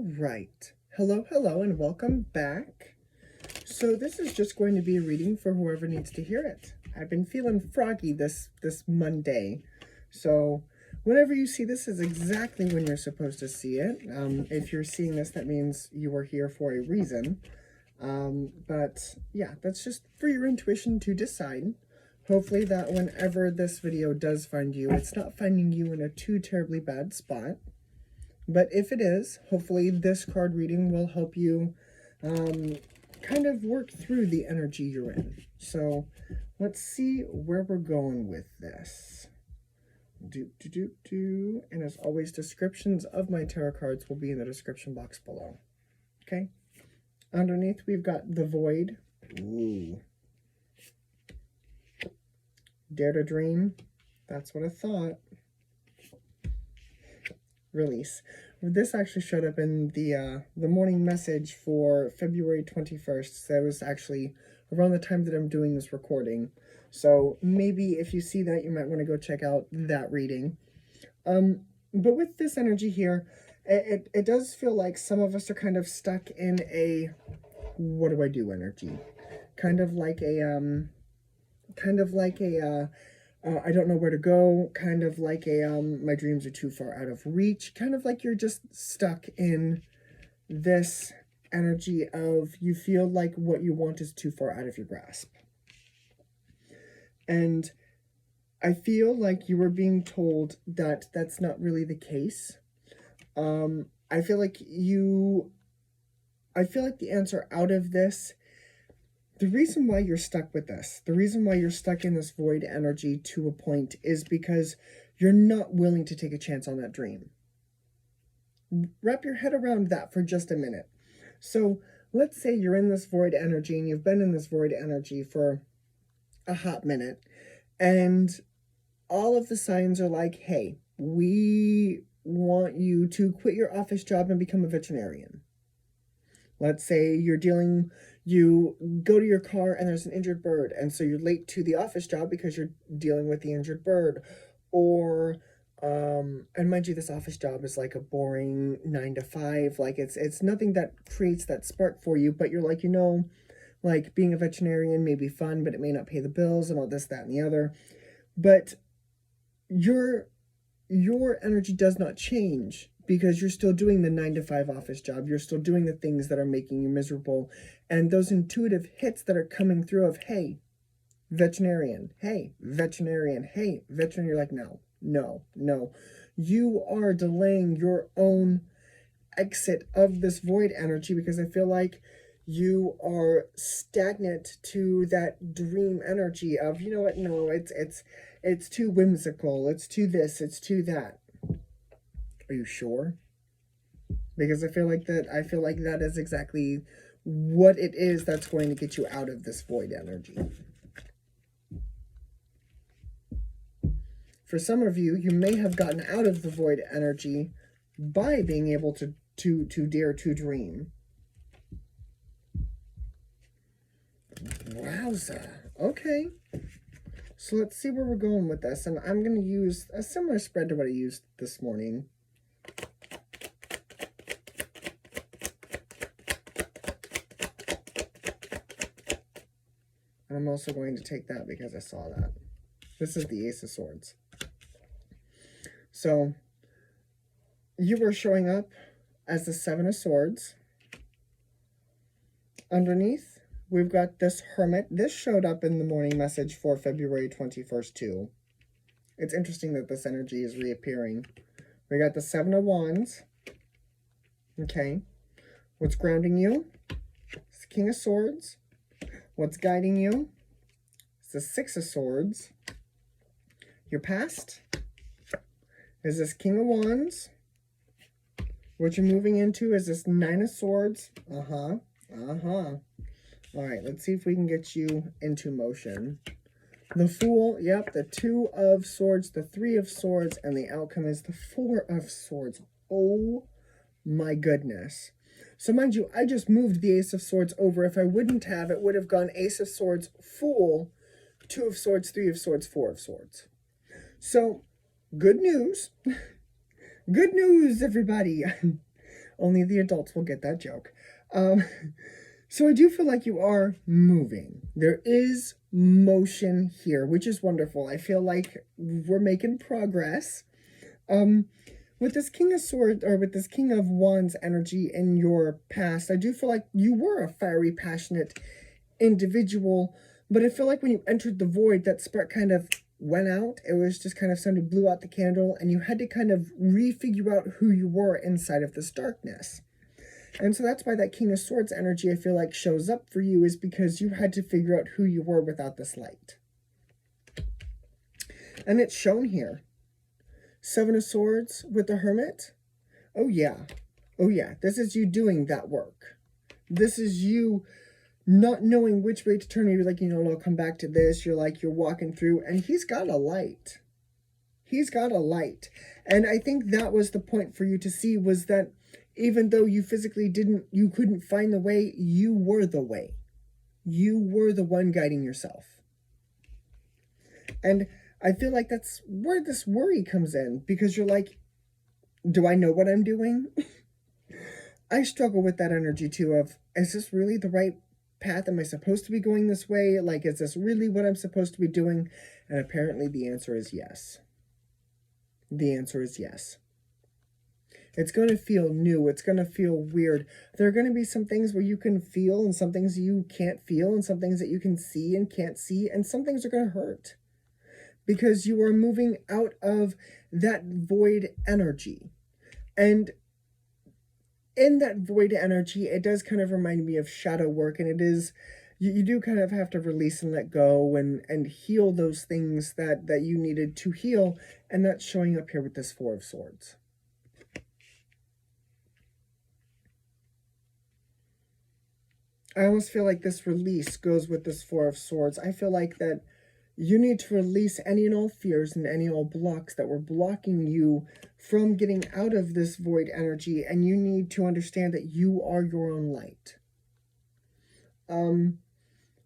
All right. Hello, hello, and welcome back. So this is just going to be a reading for whoever needs to hear it. I've been feeling froggy this Monday. So whenever you see this is exactly when you're supposed to see it. If you're seeing this, that means you were here for a reason. But yeah, that's just for your intuition to decide. Hopefully that whenever this video does find you, it's not finding you in a too terribly bad spot. But if it is, hopefully this card reading will help you kind of work through the energy you're in. So let's see where we're going with this. And as always, descriptions of my tarot cards will be in the description box below. Okay? Underneath, we've got the Void. Ooh. Dare to Dream. That's what I thought. Release. This actually showed up in the morning message for February 21st. So that was actually around the time that I'm doing this recording. So maybe if you see that, you might want to go check out that reading. But with this energy here, it does feel like some of us are kind of stuck in a what do I do energy. Kind of like a I don't know where to go, kind of like a, my dreams are too far out of reach, kind of like you're just stuck in this energy of you feel like what you want is too far out of your grasp. And I feel like you were being told that that's not really the case. I feel like the answer out of this, the reason why you're stuck with this, the reason why you're stuck in this void energy to a point is because you're not willing to take a chance on that dream. Wrap your head around that for just a minute. So let's say you're in this void energy and you've been in this void energy for a hot minute and all of the signs are like, hey, we want you to quit your office job and become a veterinarian. Let's say you go to your car and there's an injured bird, and so you're late to the office job because you're dealing with the injured bird. Or, and mind you, this office job is like a boring 9 to 5. Like it's nothing that creates that spark for you, but you're like, like being a veterinarian may be fun, but it may not pay the bills and all this, that, and the other. But your energy does not change because you're still doing the 9 to 5 office job. You're still doing the things that are making you miserable. And those intuitive hits that are coming through of, hey, veterinarian, hey, veterinarian, hey, veterinarian, you're like, no. You are delaying your own exit of this void energy because I feel like you are stagnant to that dream energy of, you know what, no, it's too whimsical, it's too this, it's too that. Are you sure? Because I feel like that is exactly what it is that's going to get you out of this void energy. For some of you, you may have gotten out of the void energy by being able to dare to dream. Wowza. Okay. So let's see where we're going with this. And I'm going to use a similar spread to what I used this morning. And I'm also going to take that because I saw that. This is the Ace of Swords. So you were showing up as the 7 of Swords. Underneath, we've got this Hermit. This showed up in the morning message for February 21st too. It's interesting that this energy is reappearing. We got the 7 of Wands. Okay. What's grounding you? It's the King of Swords. What's guiding you? It's the 6 of Swords. Your past is this King of Wands. What you're moving into is this 9 of Swords. All right, let's see if we can get you into motion. The Fool, yep, the 2 of Swords, the 3 of Swords, and the outcome is the 4 of Swords. Oh my goodness. So mind you, I just moved the Ace of Swords over. If I wouldn't have, it would have gone Ace of Swords, Fool, 2 of Swords, 3 of Swords, 4 of Swords. So, good news. Good news, everybody. Only the adults will get that joke. So I do feel like you are moving. There is motion here, which is wonderful. I feel like we're making progress. With this King of Swords, or with this King of Wands energy in your past, I do feel like you were a fiery, passionate individual, but I feel like when you entered the void, that spark kind of went out. It was just kind of somebody blew out the candle, and you had to kind of refigure out who you were inside of this darkness. And so that's why that King of Swords energy, I feel like, shows up for you, is because you had to figure out who you were without this light. And it's shown here. Seven of Swords with the Hermit. Oh yeah. Oh yeah. This is you doing that work. This is you not knowing which way to turn. You're like, I'll come back to this. You're like, you're walking through, and he's got a light. He's got a light. And I think that was the point for you to see, was that even though you physically you couldn't find the way, you were the way. You were the one guiding yourself. And I feel like that's where this worry comes in, because you're like, do I know what I'm doing? I struggle with that energy too of, is this really the right path? Am I supposed to be going this way? Like, is this really what I'm supposed to be doing? And apparently the answer is yes. The answer is yes. It's going to feel new. It's going to feel weird. There are going to be some things where you can feel, and some things you can't feel, and some things that you can see and can't see, and some things are going to hurt, because you are moving out of that void energy. And in that void energy, it does kind of remind me of shadow work, and it is, you do kind of have to release and let go and heal those things that you needed to heal, and that's showing up here with this Four of Swords. I almost feel like this release goes with this Four of Swords. I feel like that you need to release any and all fears and any and all blocks that were blocking you from getting out of this void energy, and you need to understand that you are your own light.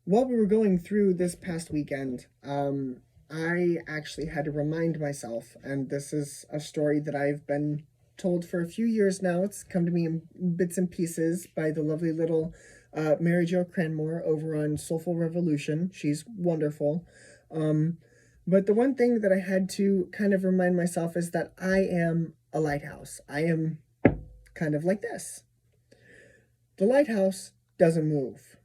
While we were going through this past weekend, I actually had to remind myself, and this is a story that I've been told for a few years now. It's come to me in bits and pieces by the lovely little Mary Jo Cranmore over on Soulful Revolution. She's wonderful. But the one thing that I had to kind of remind myself is that I am a lighthouse. I am kind of like this. The lighthouse doesn't move.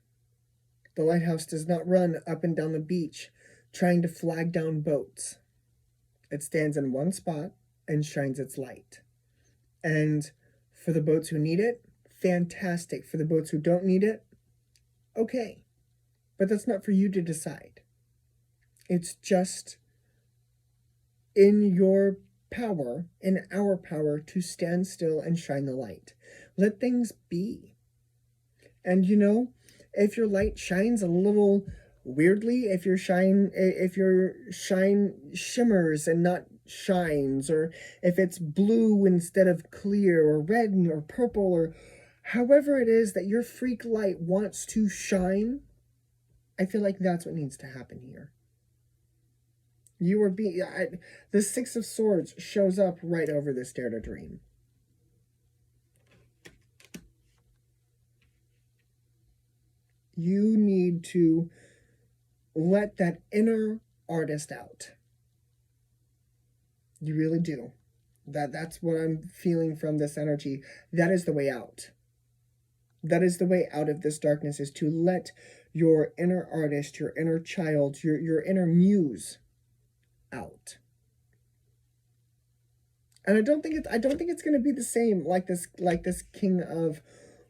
The lighthouse does not run up and down the beach trying to flag down boats. It stands in one spot and shines its light. And for the boats who need it, fantastic. For the boats who don't need it, okay. But that's not for you to decide. It's just in your power, in our power, to stand still and shine the light. Let things be. And if your light shines a little weirdly, if your shine shimmers and not shines, or if it's blue instead of clear, or red or purple, or however it is that your freak light wants to shine, I feel like that's what needs to happen here. You are being, the Six of Swords shows up right over this Dare to Dream. You need to let that inner artist out. You really do. That's what I'm feeling from this energy. That is the way out. That is the way out of this darkness, is to let your inner artist, your inner child, your inner muse out. And I don't think it's going to be the same like this King of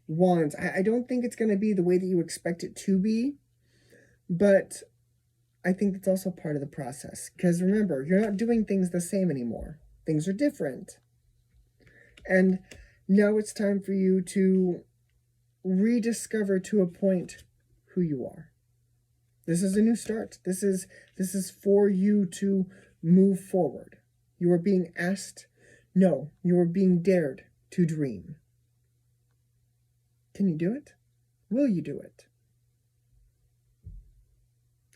Wands. I don't think it's going to be the way that you expect it to be, but I think it's also part of the process. Because remember, you're not doing things the same anymore. Things are different. And now it's time for you to rediscover to a point who you are. This is a new start. This is for you to move forward. You are being asked, no, you are being dared to dream. Can you do it? Will you do it?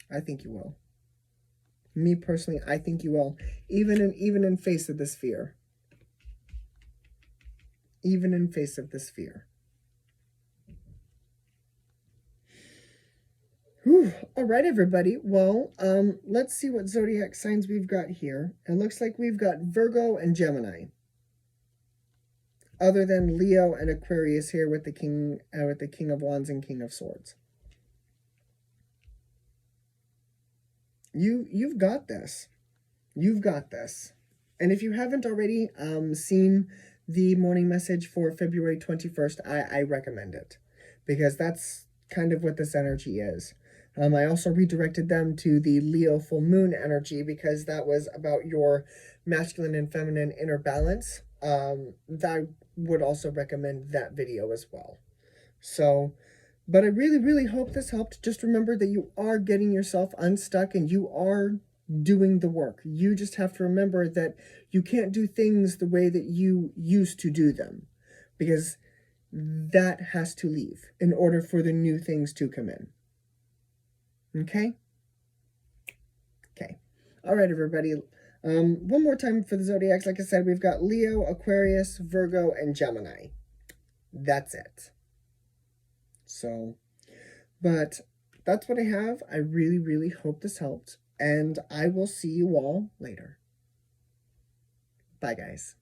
I think you will. Me personally, I think you will. Even in face of this fear. even in face of this fear. Whew. All right, everybody. Well, let's see what zodiac signs we've got here. It looks like we've got Virgo and Gemini. Other than Leo and Aquarius here with the King of Wands and King of Swords. You've got this. You've got this. And if you haven't already seen the morning message for February 21st, I recommend it, because that's kind of what this energy is. I also redirected them to the Leo full moon energy, because that was about your masculine and feminine inner balance. I would also recommend that video as well. So, but I really, really hope this helped. Just remember that you are getting yourself unstuck and you are doing the work. You just have to remember that you can't do things the way that you used to do them, because that has to leave in order for the new things to come in. Okay? Okay. All right, everybody. One more time for the zodiacs. Like I said, we've got Leo, Aquarius, Virgo, and Gemini. That's it. So, but that's what I have. I really, really hope this helped. And I will see you all later. Bye, guys.